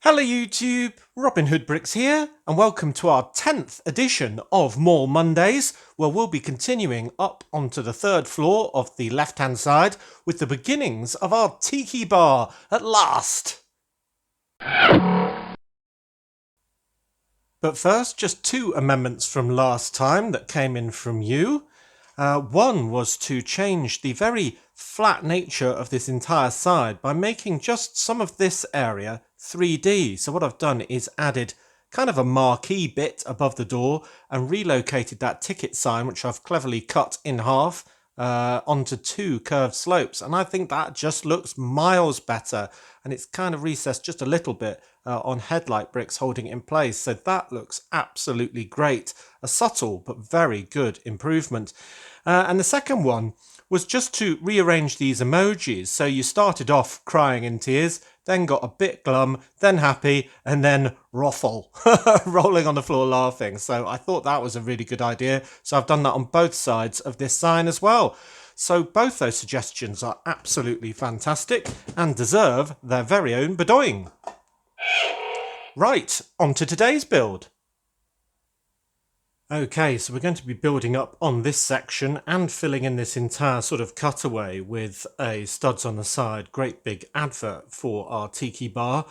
Hello YouTube, Robin Hood Bricks here, and welcome to our 10th edition of More Mondays, where we'll be continuing up onto the third floor of the left-hand side with the beginnings of our Tiki bar at last. But first, just two amendments from last time that came in from you. One was to change the very flat nature of this entire side by making just some of this area 3D. So what I've done is added kind of a marquee bit above the door and relocated that ticket sign, which I've cleverly cut in half, onto two curved slopes. And I think that just looks miles better. And it's kind of recessed just a little bit on headlight bricks holding it in place. So that looks absolutely great. A subtle but very good improvement. And the second one was just to rearrange these emojis. So you started off crying in tears, then got a bit glum, then happy, and then ruffle, rolling on the floor laughing. So I thought that was a really good idea. So I've done that on both sides of this sign as well. So both those suggestions are absolutely fantastic and deserve their very own bedoing. Right, on to today's build. Okay, so we're going to be building up on this section and filling in this entire sort of cutaway with a studs on the side, great big advert for our Tiki bar.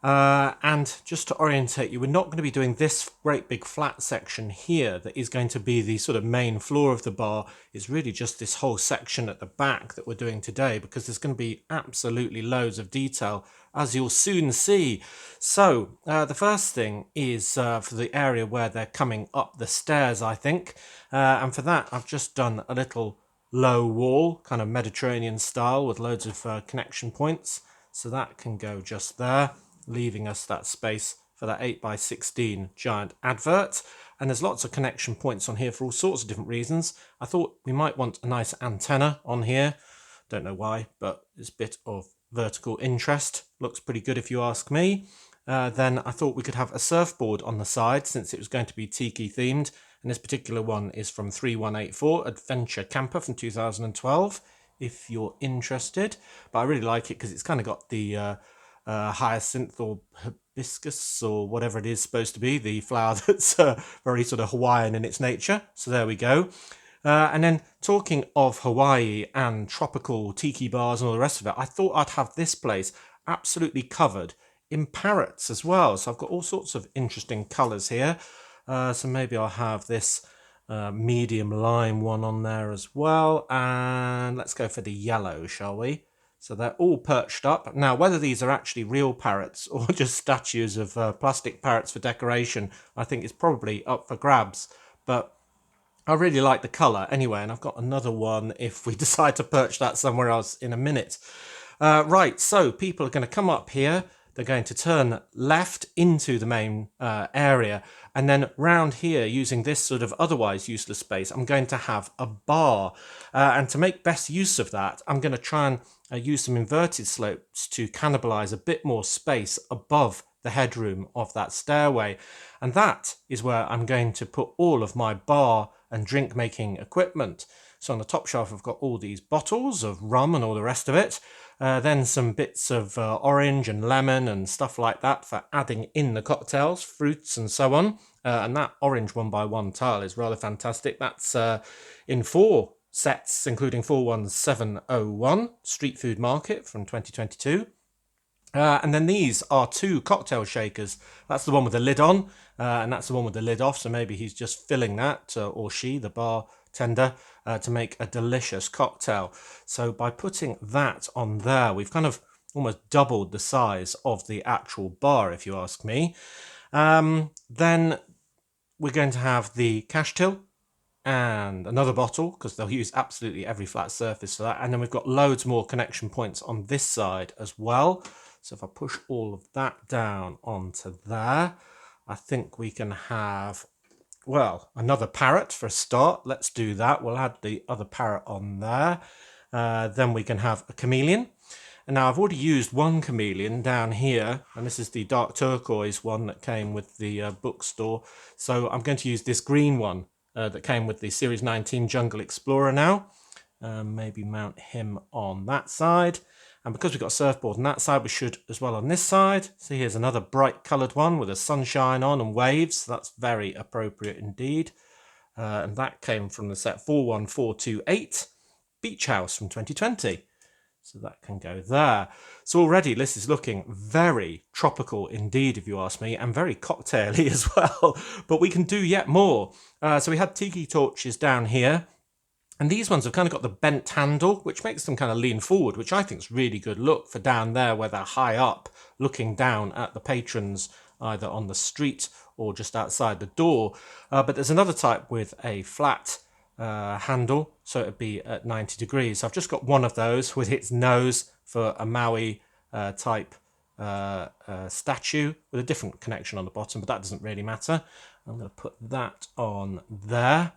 And just to orientate you, we're not going to be doing this great big flat section here that is going to be the sort of main floor of the bar. It's really just this whole section at the back that we're doing today, because there's going to be absolutely loads of detail, as you'll soon see. So the first thing is for the area where they're coming up the stairs, I think. And for that, I've just done a little low wall, kind of Mediterranean style, with loads of connection points. So that can go just there, leaving us that space for that 8x16 giant advert. And there's lots of connection points on here for all sorts of different reasons. I thought we might want a nice antenna on here. Don't know why, but it's a bit of vertical interest. Looks pretty good if you ask me. Then I thought we could have a surfboard on the side, since it was going to be Tiki themed. And this particular one is from 3184 Adventure Camper from 2012, if you're interested. But I really like it because it's kind of got the hyacinth or hibiscus or whatever it is supposed to be, the flower that's very sort of Hawaiian in its nature. So there we go. And then talking of Hawaii and tropical tiki bars and all the rest of it, I thought I'd have this place absolutely covered in parrots as well. So I've got all sorts of interesting colours here. So maybe I'll have this medium lime one on there as well. And let's go for the yellow, shall we? So they're all perched up. Now, whether these are actually real parrots or just statues of plastic parrots for decoration, I think is probably up for grabs. But I really like the colour anyway, and I've got another one if we decide to perch that somewhere else in a minute. Right, so people are going to come up here. They're going to turn left into the main area, and then round here, using this sort of otherwise useless space, I'm going to have a bar. And to make best use of that, I'm going to try and use some inverted slopes to cannibalise a bit more space above the headroom of that stairway. And that is where I'm going to put all of my bar and drink making equipment. So on the top shelf, I've got all these bottles of rum and all the rest of it. Then some bits of orange and lemon and stuff like that for adding in the cocktails, fruits and so on. And that orange 1x1 tile is rather fantastic. That's in 4 sets, including 41701 Street Food Market from 2022. And then these are 2 cocktail shakers. That's the one with the lid on, and that's the one with the lid off. So maybe he's just filling that, or she, the bartender, to make a delicious cocktail. So by putting that on there, we've kind of almost doubled the size of the actual bar, if you ask me. Then we're going to have the cash till and another bottle, because they'll use absolutely every flat surface for that. And then we've got loads more connection points on this side as well. So if I push all of that down onto there, I think we can have, well, another parrot for a start. Let's do that. We'll add the other parrot on there. Then we can have a chameleon. And now I've already used one chameleon down here, and this is the dark turquoise one that came with the bookstore. So I'm going to use this green one that came with the Series 19 Jungle Explorer now. Maybe mount him on that side. And because we've got a surfboard on that side, we should as well on this side. So here's another bright coloured one with the sunshine on and waves. That's very appropriate indeed. And that came from the set 41428 Beach House from 2020. So that can go there. So already this is looking very tropical indeed, if you ask me, and very cocktaily as well. But we can do yet more. So we had tiki torches down here. And these ones have kind of got the bent handle, which makes them kind of lean forward, which I think is really good look for down there where they're high up, looking down at the patrons, either on the street or just outside the door. But there's another type with a flat handle, so it'd be at 90 degrees. So I've just got one of those with its nose for a Maui type statue with a different connection on the bottom, but that doesn't really matter. I'm going to put that on there,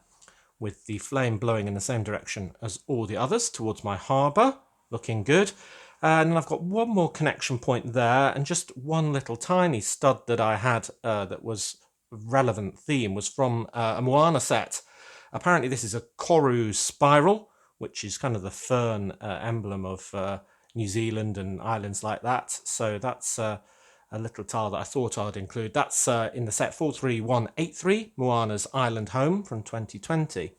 with the flame blowing in the same direction as all the others towards my harbour, looking good. And then I've got one more connection point there, and just one little tiny stud that I had that was relevant theme was from a Moana set. Apparently this is a koru spiral, which is kind of the fern emblem of New Zealand and islands like that. So that's a little tile that I thought I'd include. That's in the set 43183, Moana's Island Home from 2020.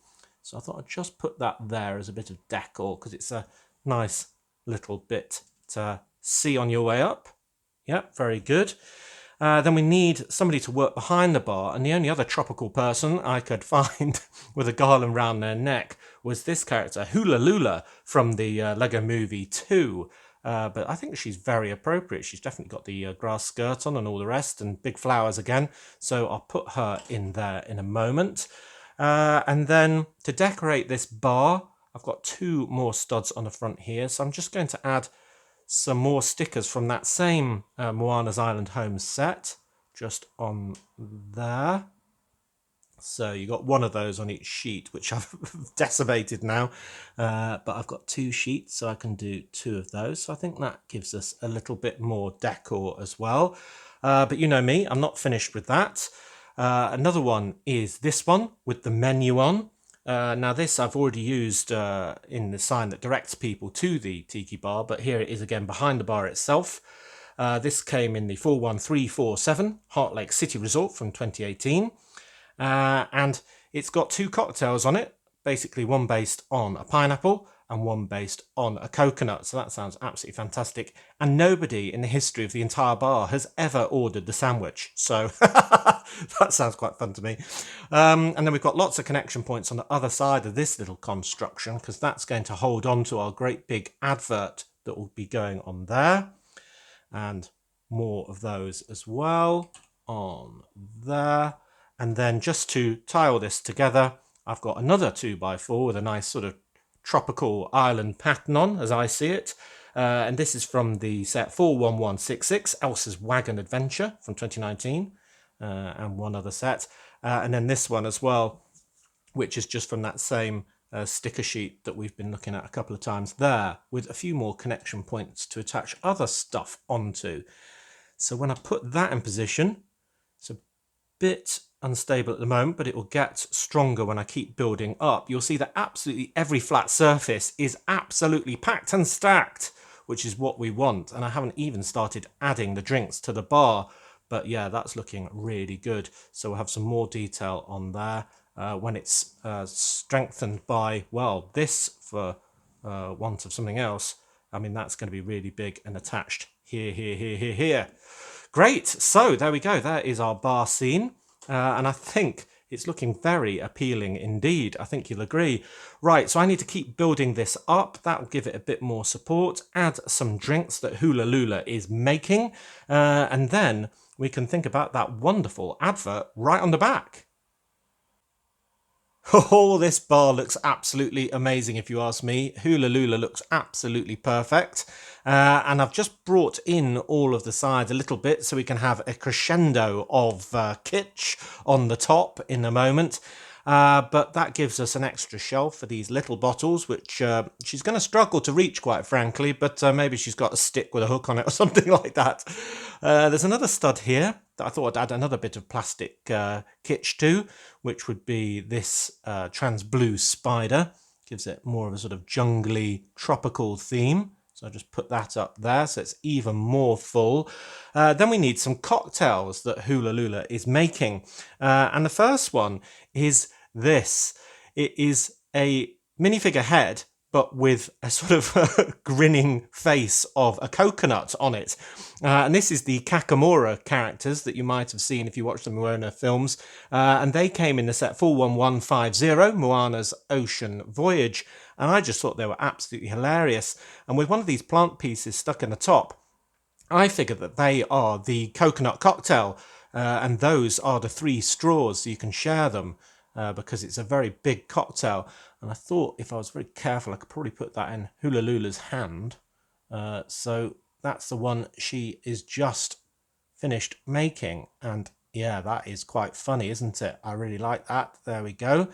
So I thought I'd just put that there as a bit of decor, because it's a nice little bit to see on your way up. Yep, very good. Then we need somebody to work behind the bar, and the only other tropical person I could find with a garland round their neck was this character, Hula Lula, from the Lego Movie 2. But I think she's very appropriate. She's definitely got the grass skirt on and all the rest, and big flowers again. So I'll put her in there in a moment. And then to decorate this bar, I've got two more studs on the front here. So I'm just going to add some more stickers from that same Moana's Island Home set, just on there. So you got one of those on each sheet, which I've decimated now. But I've got two sheets, so I can do two of those. So I think that gives us a little bit more decor as well. But you know me, I'm not finished with that. Another one is this one with the menu on. Now this I've already used in the sign that directs people to the Tiki bar, but here it is again behind the bar itself. This came in the 41347 Heart Lake City Resort from 2018. And it's got two cocktails on it, basically one based on a pineapple and one based on a coconut. So that sounds absolutely fantastic. And nobody in the history of the entire bar has ever ordered the sandwich. So that sounds quite fun to me. And then we've got lots of connection points on the other side of this little construction, because that's going to hold on to our great big advert that will be going on there. And more of those as well on there. And then just to tie all this together, I've got another 2x4 with a nice sort of tropical island pattern on, as I see it. And this is from the set 41166, Elsa's Wagon Adventure from 2019, and one other set. And then this one as well, which is just from that same sticker sheet that we've been looking at a couple of times there, with a few more connection points to attach other stuff onto. So when I put that in position, it's a bit unstable at the moment, but it will get stronger when I keep building up. You'll see that absolutely every flat surface is absolutely packed and stacked, which is what we want. And I haven't even started adding the drinks to the bar, but yeah, that's looking really good. So we'll have some more detail on there when it's strengthened by, well, this for want of something else. I mean, that's going to be really big and attached here. Great. So there we go. There is our bar scene. And I think it's looking very appealing indeed. I think you'll agree. Right, so I need to keep building this up. That will give it a bit more support. Add some drinks that Hula Lula is making. And then we can think about that wonderful advert right on the back. Oh, this bar looks absolutely amazing if you ask me. Hula Lula looks absolutely perfect. And I've just brought in all of the sides a little bit so we can have a crescendo of kitsch on the top in a moment. But that gives us an extra shelf for these little bottles, which she's going to struggle to reach, quite frankly, but maybe she's got a stick with a hook on it or something like that. There's another stud here that I thought I'd add another bit of plastic kitsch to, which would be this trans blue spider. Gives it more of a sort of jungly, tropical theme. So I'll just put that up there so it's even more full. Then we need some cocktails that Hula Lula is making. And the first one is this. It is a minifigure head, but with a sort of grinning face of a coconut on it. And this is the Kakamora characters that you might have seen if you watched the Moana films. And they came in the set 41150, Moana's Ocean Voyage. And I just thought they were absolutely hilarious. And with one of these plant pieces stuck in the top, I figured that they are the coconut cocktail, and those are the 3 straws, so you can share them, because it's a very big cocktail. And I thought if I was very careful, I could probably put that in Hula Lula's hand. So that's the one she is just finished making. And yeah, that is quite funny, isn't it? I really like that. There we go.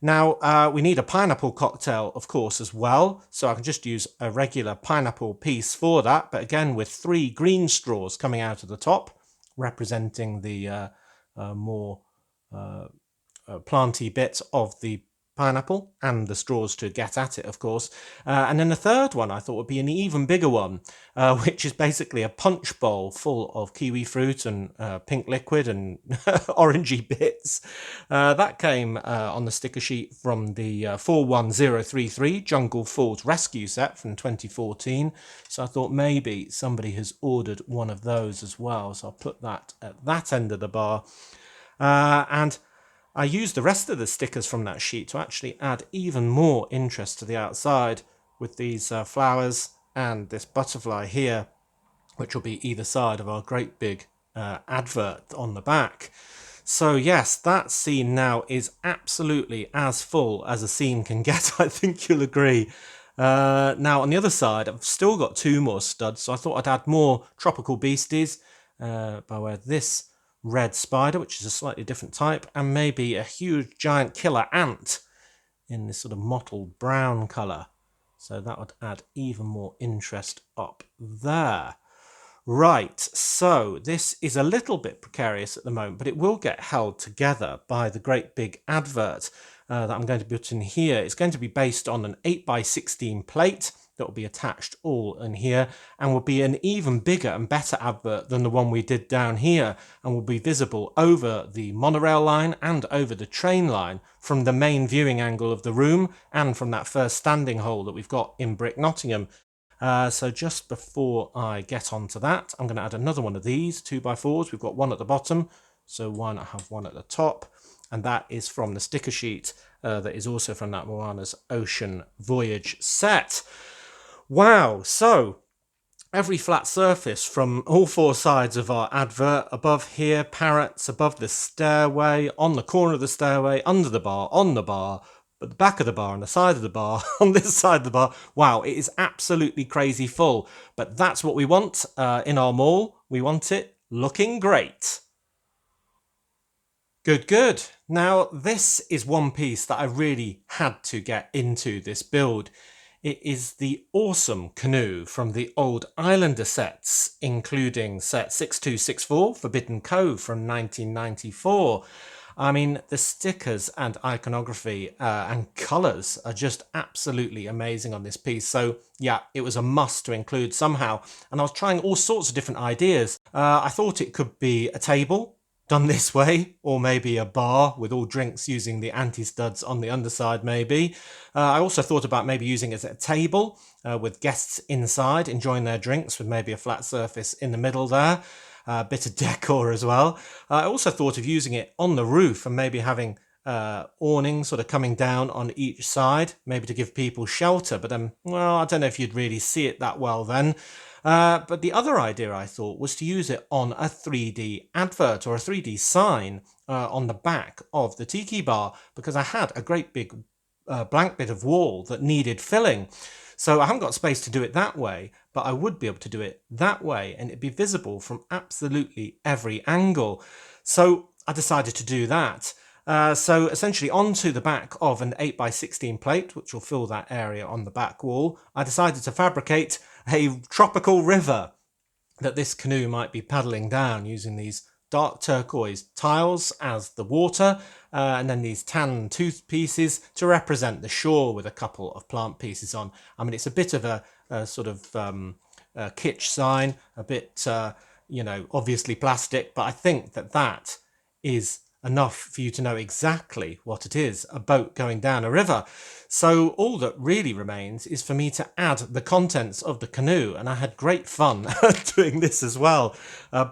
Now, we need a pineapple cocktail, of course, as well. So I can just use a regular pineapple piece for that. But again, with 3 green straws coming out of the top, representing the more planty bits of the pineapple and the straws to get at it, of course. And then the third one I thought would be an even bigger one, which is basically a punch bowl full of kiwi fruit and pink liquid and orangey bits. That came on the sticker sheet from the 41033 Jungle Falls Rescue set from 2014. So I thought maybe somebody has ordered one of those as well. So I'll put that at that end of the bar. And I used the rest of the stickers from that sheet to actually add even more interest to the outside with these flowers and this butterfly here, which will be either side of our great big advert on the back. So yes, that scene now is absolutely as full as a scene can get, I think you'll agree. Now on the other side, I've still got 2 more studs, so I thought I'd add more tropical beasties by way of this red spider, which is a slightly different type, and maybe a huge giant killer ant in this sort of mottled brown colour. So that would add even more interest up there. Right, so this is a little bit precarious at the moment, but it will get held together by the great big advert that I'm going to put in here. It's going to be based on an 8x16 plate that will be attached all in here, and will be an even bigger and better advert than the one we did down here, and will be visible over the monorail line and over the train line from the main viewing angle of the room and from that first standing hole that we've got in Brick Nottingham. So just before I get on to that, I'm going to add another one of these 2x4s. We've got one at the bottom, so why not have one at the top? And that is from the sticker sheet that is also from that Moana's Ocean Voyage set. Wow, so every flat surface from all 4 sides of our advert, above here, parrots, above the stairway, on the corner of the stairway, under the bar, on the bar, at the back of the bar, on the side of the bar, on this side of the bar. Wow, it is absolutely crazy full, but that's what we want in our mall. We want it looking great. Good, good. Now, this is one piece that I really had to get into this build. It is the awesome canoe from the old Islander sets, including set 6264, Forbidden Cove from 1994. I mean, the stickers and iconography and colours are just absolutely amazing on this piece. So yeah, it was a must to include somehow. And I was trying all sorts of different ideas. I thought it could be a table done this way, or maybe a bar with all drinks using the anti-studs on the underside maybe. I also thought about maybe using it as a table with guests inside enjoying their drinks with maybe a flat surface in the middle there. A bit of decor as well. I also thought of using it on the roof and maybe having awnings sort of coming down on each side, maybe to give people shelter, but then, well, I don't know if you'd really see it that well then. But the other idea I thought was to use it on a 3D advert or a 3D sign on the back of the Tiki bar, because I had a great big blank bit of wall that needed filling. So I haven't got space to do it that way, but I would be able to do it that way, and it'd be visible from absolutely every angle. So I decided to do that. So essentially onto the back of an 8x16 plate, which will fill that area on the back wall, I decided to fabricate a tropical river that this canoe might be paddling down using these dark turquoise tiles as the water, and then these tan tooth pieces to represent the shore with a couple of plant pieces on. I mean, it's a bit of a sort of kitsch sign, a bit, obviously plastic, but I think that is enough for you to know exactly what it is, a boat going down a river. So all that really remains is for me to add the contents of the canoe, and I had great fun doing this as well,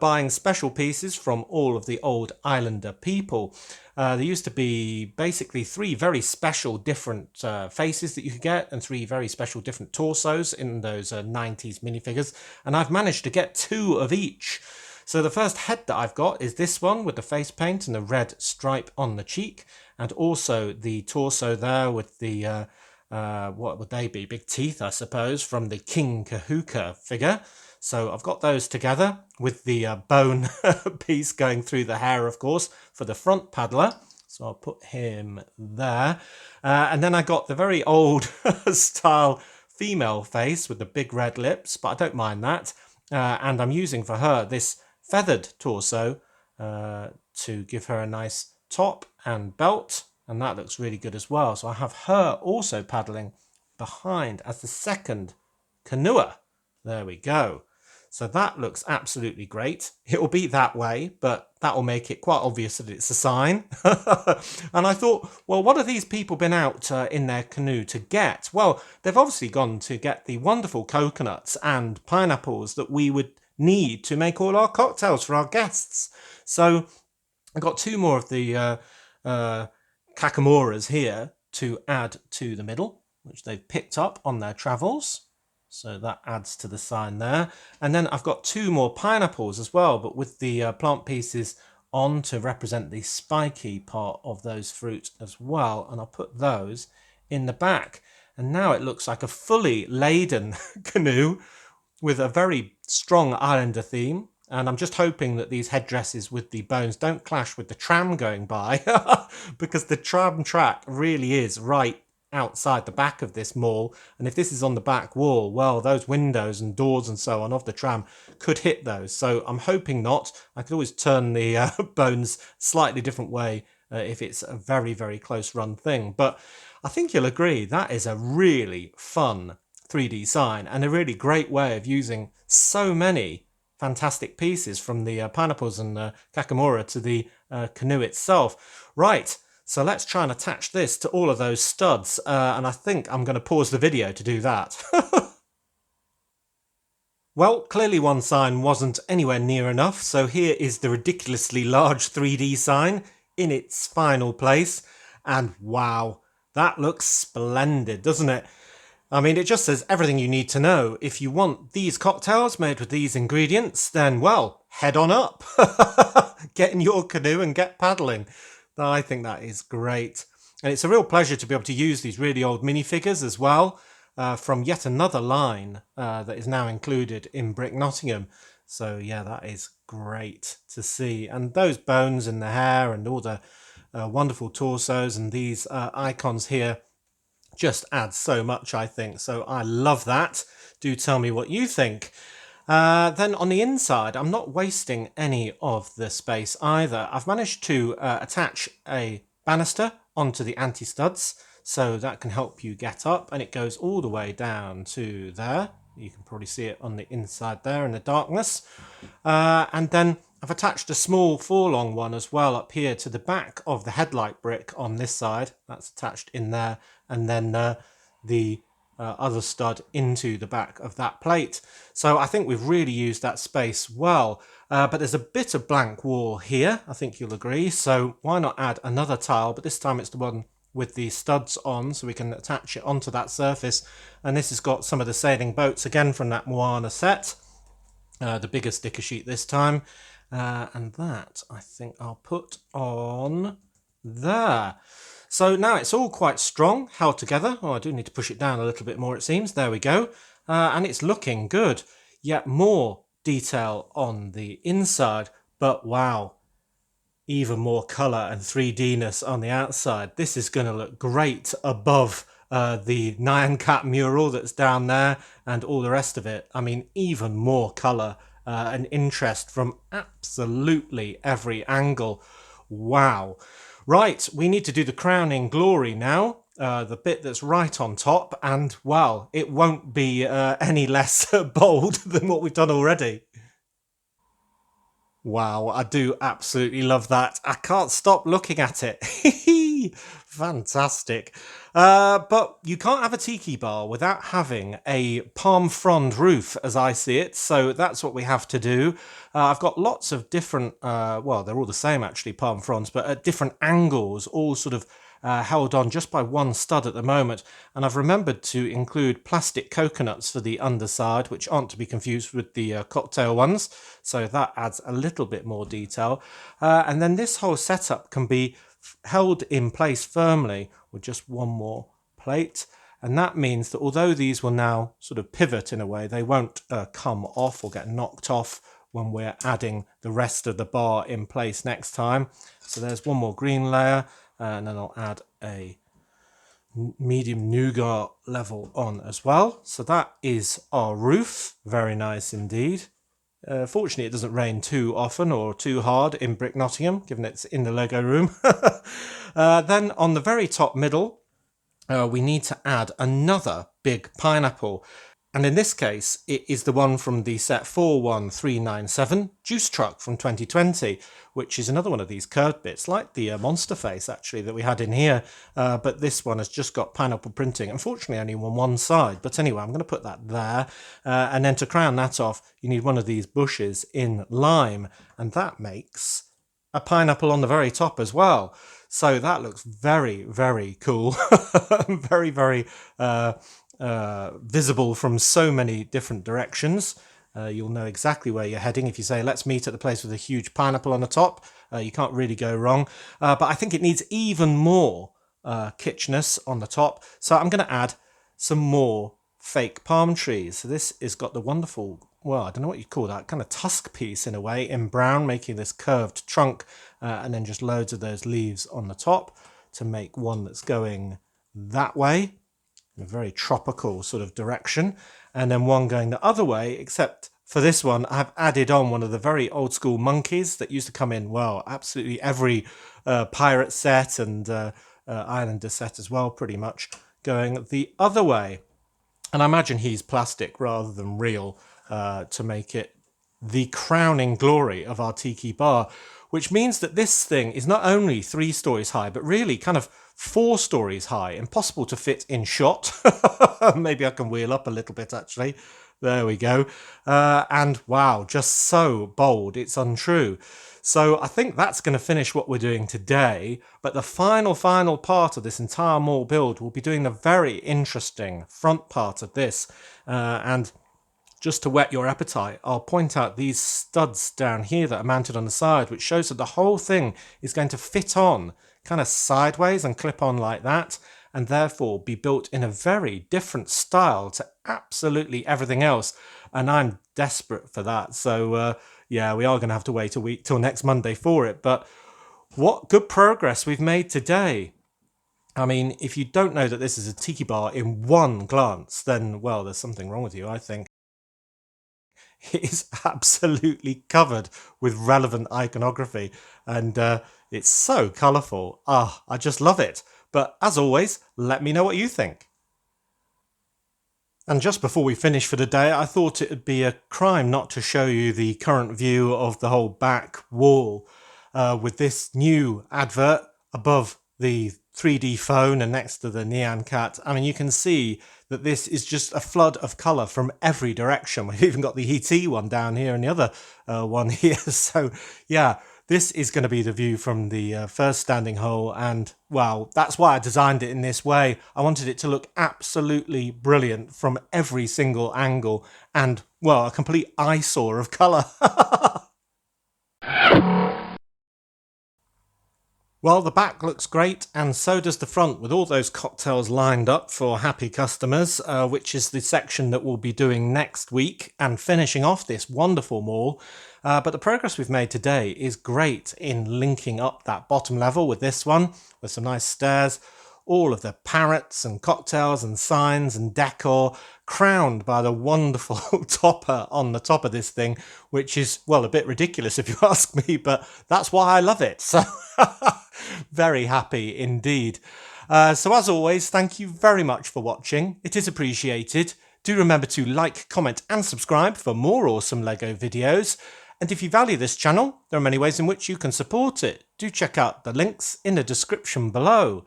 buying special pieces from all of the old islander people. There used to be basically 3 very special different faces that you could get, and 3 very special different torsos in those 90s minifigures, and I've managed to get 2 of each. So the first head that I've got is this one with the face paint and the red stripe on the cheek, and also the torso there with the, what would they be? Big teeth, I suppose, from the King Kahuka figure. So I've got those together with the bone piece going through the hair, of course, for the front paddler. So I'll put him there. And then I got the very old style female face with the big red lips, but I don't mind that. And I'm using for her this feathered torso to give her a nice top and belt, and that looks really good as well. So I have her also paddling behind as the second canoer. There we go. So that looks absolutely great. It will be that way, but that will make it quite obvious that it's a sign. And I thought, well, what have these people been out in their canoe to get? Well, they've obviously gone to get the wonderful coconuts and pineapples that we would need to make all our cocktails for our guests. So I got 2 more of the kakemoras here to add to the middle, which they've picked up on their travels. So that adds to the sign there. And then I've got 2 more pineapples as well, but with the plant pieces on to represent the spiky part of those fruit as well. And I'll put those in the back. And now it looks like a fully laden canoe with a very strong islander theme. And I'm just hoping that these headdresses with the bones don't clash with the tram going by, because the tram track really is right outside the back of this mall. And if this is on the back wall, well, those windows and doors and so on of the tram could hit those. So I'm hoping not. I could always turn the bones slightly different way if it's a very, very close run thing. But I think you'll agree that is a really fun 3D sign and a really great way of using so many fantastic pieces, from the pineapples and the kakemora to the canoe itself. Right, so let's try and attach this to all of those studs, and I think I'm going to pause the video to do that. Well, clearly one sign wasn't anywhere near enough, so here is the ridiculously large 3D sign in its final place, and wow, that looks splendid, doesn't it? I mean, it just says everything you need to know. If you want these cocktails made with these ingredients, then, well, head on up. Get in your canoe and get paddling. I think that is great. And it's a real pleasure to be able to use these really old minifigures as well, from yet another line that is now included in Brick Nottingham. So, yeah, that is great to see. And those bones in the hair and all the wonderful torsos and these icons here just adds so much, I think. So I love that. Do tell me what you think. Then on the inside, I'm not wasting any of the space either. I've managed to attach a banister onto the anti-studs, so that can help you get up, and it goes all the way down to there. You can probably see it on the inside there in the darkness. And then I've attached a small 4-long one as well up here to the back of the headlight brick on this side. That's attached in there. And then the other stud into the back of that plate. So I think we've really used that space well. But there's a bit of blank wall here, I think you'll agree. So why not add another tile? But this time it's the one with the studs on, so we can attach it onto that surface. And this has got some of the sailing boats again from that Moana set. The bigger sticker sheet this time. And that, I think I'll put on there. So now it's all quite strong, held together. Oh, I do need to push it down a little bit more, it seems. There we go. And it's looking good. Yet more detail on the inside. But wow, even more colour and 3D-ness on the outside. This is going to look great above the Nyan Cat mural that's down there and all the rest of it. I mean, even more colour and interest from absolutely every angle. Wow. Right, we need to do the crowning glory now. the bit that's right on top, and well, it won't be any less bold than what we've done already. Wow, I do absolutely love that. I can't stop looking at it. Fantastic. But you can't have a tiki bar without having a palm frond roof, as I see it. So that's what we have to do. I've got lots of different, well, they're all the same actually, palm fronds, but at different angles, all sort of held on just by one stud at the moment, and I've remembered to include plastic coconuts for the underside, which aren't to be confused with the cocktail ones, so that adds a little bit more detail. And then this whole setup can be held in place firmly with just one more plate, and that means that although these will now sort of pivot in a way, they won't come off or get knocked off when we're adding the rest of the bar in place next time. So there's one more green layer, and then I'll add a medium nougat level on as well. So that is our roof. Very nice indeed. Fortunately, it doesn't rain too often or too hard in Brick Nottingham, given it's in the Lego room. Then on the very top middle, we need to add another big pineapple. And in this case, it is the one from the set 41397 Juice Truck from 2020, which is another one of these curved bits, like the monster face, actually, that we had in here. But this one has just got pineapple printing. Unfortunately, only on one side. But anyway, I'm going to put that there. And then to crown that off, you need one of these bushes in lime. And that makes a pineapple on the very top as well. So that looks very, very cool. Very, very visible from so many different directions. You'll know exactly where you're heading. If you say, let's meet at the place with a huge pineapple on the top, you can't really go wrong. But I think it needs even more kitschness on the top. So I'm going to add some more fake palm trees. So this has got the wonderful, well, I don't know what you'd call that, kind of tusk piece in a way, in brown, making this curved trunk, and then just loads of those leaves on the top to make one that's going that way, in a very tropical sort of direction, and then one going the other way, except for this one, I've added on one of the very old school monkeys that used to come in, well, absolutely every pirate set and Islander set as well, pretty much, going the other way. And I imagine he's plastic rather than real to make it the crowning glory of our tiki bar, which means that this thing is not only 3 stories high, but really kind of 4 stories high, impossible to fit in shot. Maybe I can wheel up a little bit, actually. There we go. And wow, just so bold, it's untrue. So I think that's going to finish what we're doing today. But the final part of this entire mall build will be doing the very interesting front part of this. And just to whet your appetite, I'll point out these studs down here that are mounted on the side, which shows that the whole thing is going to fit on kind of sideways and clip on like that, and therefore be built in a very different style to absolutely everything else. And I'm desperate for that. So yeah, we are going to have to wait a week till next Monday for it. But what good progress we've made today. I mean, if you don't know that this is a tiki bar in one glance, then, well, there's something wrong with you, I think. It is absolutely covered with relevant iconography, and it's so colourful. I just love it. But as always, let me know what you think. And just before we finish for the day, I thought it would be a crime not to show you the current view of the whole back wall with this new advert above the 3D phone and next to the Nyan Cat. I mean, you can see that this is just a flood of colour from every direction. We've even got the ET one down here and the other one here. So, yeah, this is going to be the view from the first standing hole. And, well, that's why I designed it in this way. I wanted it to look absolutely brilliant from every single angle. And, well, a complete eyesore of colour. Well, the back looks great, and so does the front, with all those cocktails lined up for happy customers, which is the section that we'll be doing next week and finishing off this wonderful mall. But the progress we've made today is great in linking up that bottom level with this one, with some nice stairs, all of the parrots and cocktails and signs and decor, crowned by the wonderful topper on the top of this thing, which is, well, a bit ridiculous if you ask me, but that's why I love it. So very happy indeed. So as always, thank you very much for watching. It is appreciated. Do remember to like, comment and subscribe for more awesome LEGO videos. And if you value this channel, there are many ways in which you can support it. Do check out the links in the description below.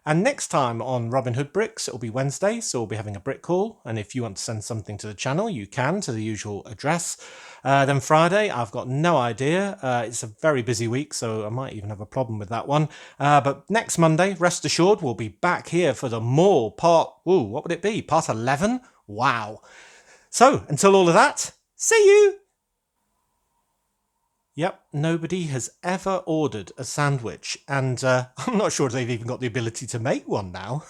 And next time on Robin Hood Bricks, it'll be Wednesday, so we'll be having a brick haul. And if you want to send something to the channel, you can to the usual address. Then Friday, I've got no idea. It's a very busy week, so I might even have a problem with that one. But next Monday, rest assured, we'll be back here for the more part, what would it be? Part 11? Wow. So, until all of that, see you! Yep, nobody has ever ordered a sandwich, and I'm not sure if they've even got the ability to make one now.